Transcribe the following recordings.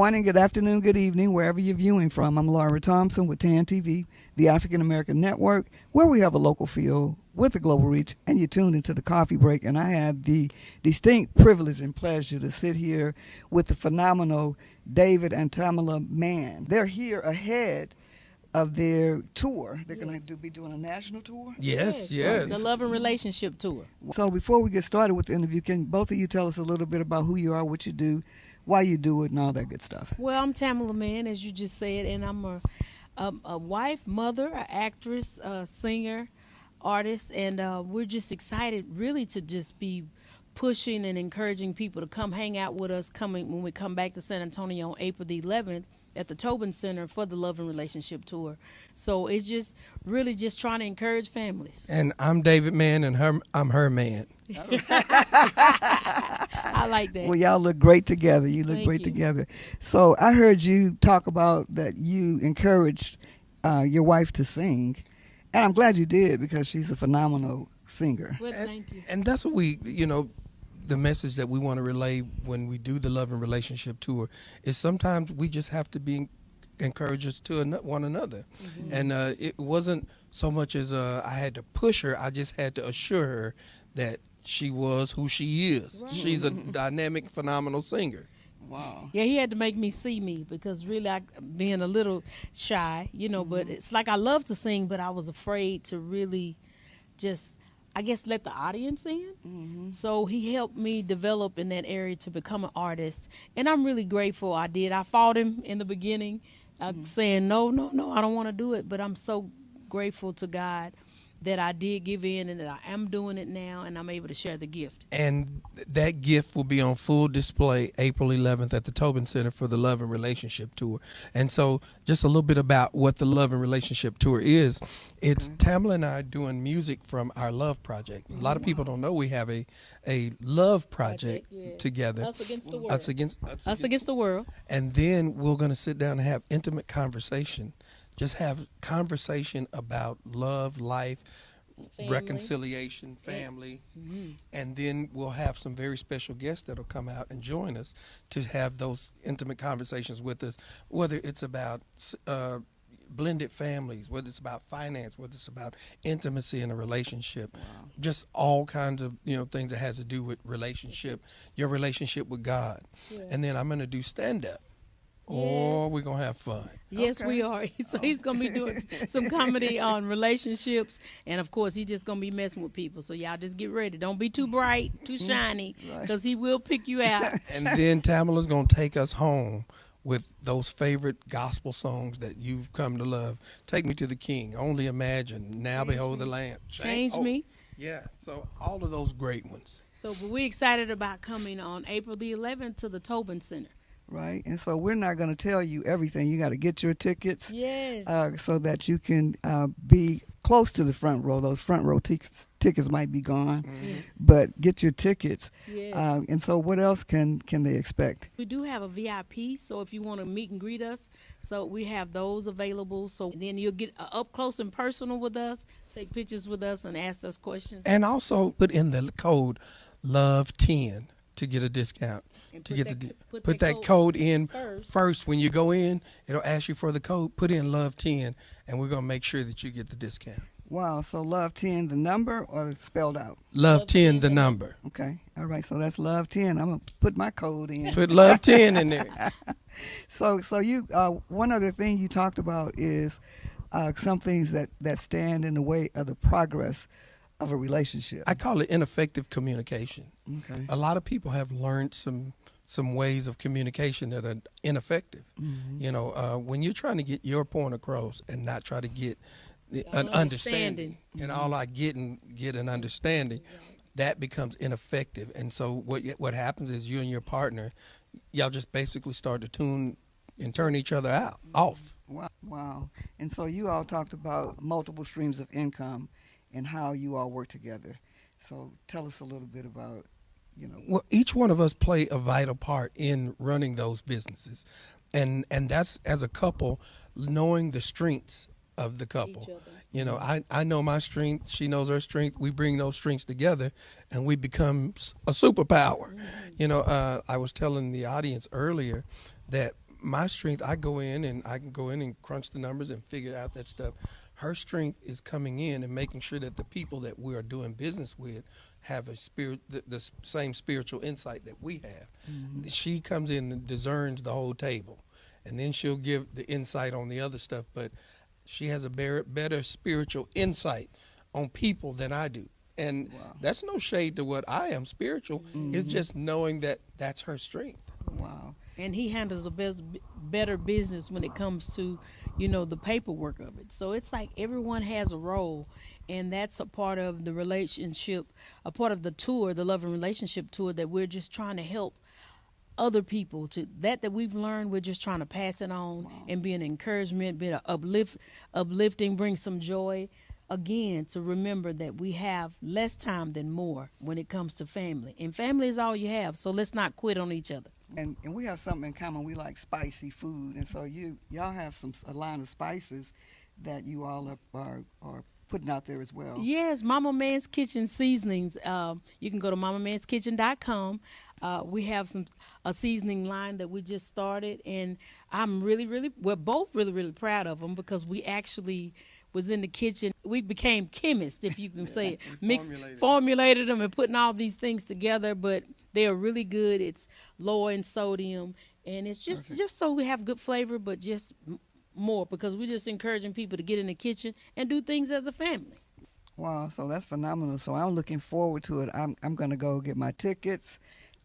morning, good afternoon, good evening, wherever you're viewing from. I'm Laura Thompson with TAN TV, the African American Network, where we have a local feel with a global reach, and you're tuned into the coffee break. And I have the distinct privilege and pleasure to sit here with the phenomenal David and Tamela Mann. They're here ahead of their tour. They're going to be doing a national tour? Yes. The Love and Relationship Tour. So before we get started with the interview, can both of you tell us a little bit about who you are, what you do, why you do it, and all that good stuff? Well, I'm Tamela Mann, as you just said, and I'm a wife, mother, an actress, singer, artist, and we're just excited really to just be pushing and encouraging people to come hang out with us when we come back to San Antonio on April the 11th at the Tobin Center for the Love and Relationship Tour. So it's just really just trying to encourage families. And I'm David Mann, and I'm her man. I like that. Well, y'all look great together. You look great together. So I heard you talk about that you encouraged your wife to sing, and I'm glad you did because she's a phenomenal singer. Well, thank you. And that's what the message that we want to relay when we do the Love and Relationship Tour is sometimes we just have to be encouragers to one another. Mm-hmm. And it wasn't so much as I had to push her, I just had to assure her that she was who she is. Right. She's a dynamic, phenomenal singer. Wow. Yeah, he had to make me see me because really being a little shy, but it's like I love to sing, but I was afraid to really just, I guess, let the audience in. Mm-hmm. So he helped me develop in that area to become an artist. And I'm really grateful I did. I fought him in the beginning, saying, no, I don't want to do it. But I'm so grateful to God that I did give in and that I am doing it now and I'm able to share the gift. And that gift will be on full display April 11th at the Tobin Center for the Love and Relationship Tour. And so just a little bit about what the Love and Relationship Tour is. It's Tamela and I doing music from our Love Project. A lot of people don't know we have a Love Project together. Us Against the World. Us against the World. And then we're going to sit down and have intimate conversation. Just have conversation about love, life, reconciliation, family, and then we'll have some very special guests that'll come out and join us to have those intimate conversations with us, whether it's about blended families, whether it's about finance, whether it's about intimacy in a relationship, just all kinds of things that has to do with your relationship with God. And then I'm going to do stand-up. Or we're going to have fun. Yes, we are. So he's going to be doing some comedy on relationships. And, of course, he's just going to be messing with people. So y'all just get ready. Don't be too bright, too shiny, because he will pick you out. And then Tamela's going to take us home with those favorite gospel songs that you've come to love. Take Me to the King, Only Imagine, Now Behold the Lamb. Change Me. Yeah, so all of those great ones. So but we're excited about coming on April the 11th to the Tobin Center. Right, and so we're not going to tell you everything. You got to get your tickets, so that you can be close to the front row. Those front row tickets might be gone, but get your tickets. And so, what else can they expect? We do have a VIP, so if you want to meet and greet us, so we have those available. So then you'll get up close and personal with us, take pictures with us, and ask us questions. And also put in the code LOVE10 to get a discount. Put that code in first. When you go in, it'll ask you for the code. Put in LOVE10, and we're going to make sure that you get the discount. Wow, so LOVE10 the number or it's spelled out? LOVE10 the number. Okay, all right, so that's LOVE10. I'm going to put my code in. Put LOVE10 in there. So you one other thing you talked about is some things that stand in the way of the progress of a relationship. I call it ineffective communication. Okay. A lot of people have learned some ways of communication that are ineffective. Mm-hmm. When you're trying to get your point across and not try to get an understanding, and all I get an understanding, that becomes ineffective. And so what happens is you and your partner, y'all just basically start to tune and turn each other off. Wow. And so you all talked about multiple streams of income and how you all work together. So tell us a little bit about, Well, each one of us play a vital part in running those businesses. And that's, as a couple, knowing the strengths of the couple. I know my strength, she knows her strength. We bring those strengths together and we become a superpower. Mm-hmm. I was telling the audience earlier that my strength, I go in and I can go in and crunch the numbers and figure out that stuff. Her strength is coming in and making sure that the people that we are doing business with have a spirit, the same spiritual insight that we have. Mm-hmm. She comes in and discerns the whole table, and then she'll give the insight on the other stuff. But she has a better spiritual insight on people than I do. And that's no shade to what I am spiritual. Mm-hmm. It's just knowing that that's her strength. Wow. And he handles a better business when it comes to, the paperwork of it. So it's like everyone has a role, and that's a part of the relationship, a part of the tour, the Love and Relationship Tour, that we're just trying to help other people to that we've learned. We're just trying to pass it on and be an encouragement, be an uplifting, bring some joy. Again, to remember that we have less time than more when it comes to family. And family is all you have, so let's not quit on each other. And we have something in common. We like spicy food, and so y'all have a line of spices that you all are putting out there as well. Yes, Mama Man's Kitchen seasonings. You can go to mamamanskitchen.com. We have a seasoning line that we just started, and I'm we're both really proud of them, because we actually was in the kitchen. We became chemists, if you can say it. Formulated them and putting all these things together, but they are really good. It's lower in sodium, and it's just so we have good flavor, but just more, because we're just encouraging people to get in the kitchen and do things as a family. Wow, so that's phenomenal. So I'm looking forward to it. I'm going to go get my tickets.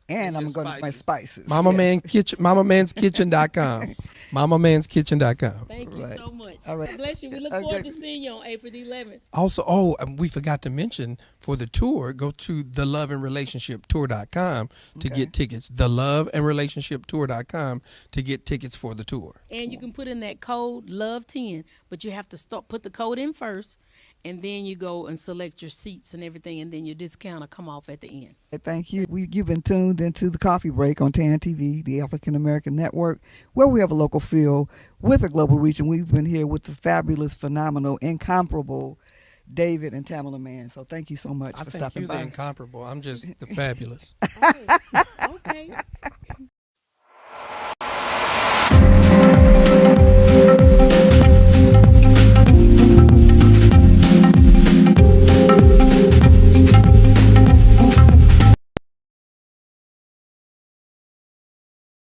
And I'm going to get my spices. MamaMan'sKitchen.com. MamaMan'sKitchen.com. Thank you so much. All right. God bless you. We look forward to seeing you on April the 11th. Also, we forgot to mention, for the tour, go to theloveandrelationshiptour.com to get tickets. Theloveandrelationshiptour.com to get tickets for the tour. And you can put in that code LOVE10, but you have to put the code in first, and then you go and select your seats and everything, and then your discount will come off at the end. Thank you. You've been tuned into the Coffee Break on TAN TV, the African American Network, where we have a local feel with a global reach, and we've been here with the fabulous, phenomenal, incomparable David and Tamela Mann. So thank you so much for stopping by. I think you're the incomparable. I'm just the fabulous. Oh, okay.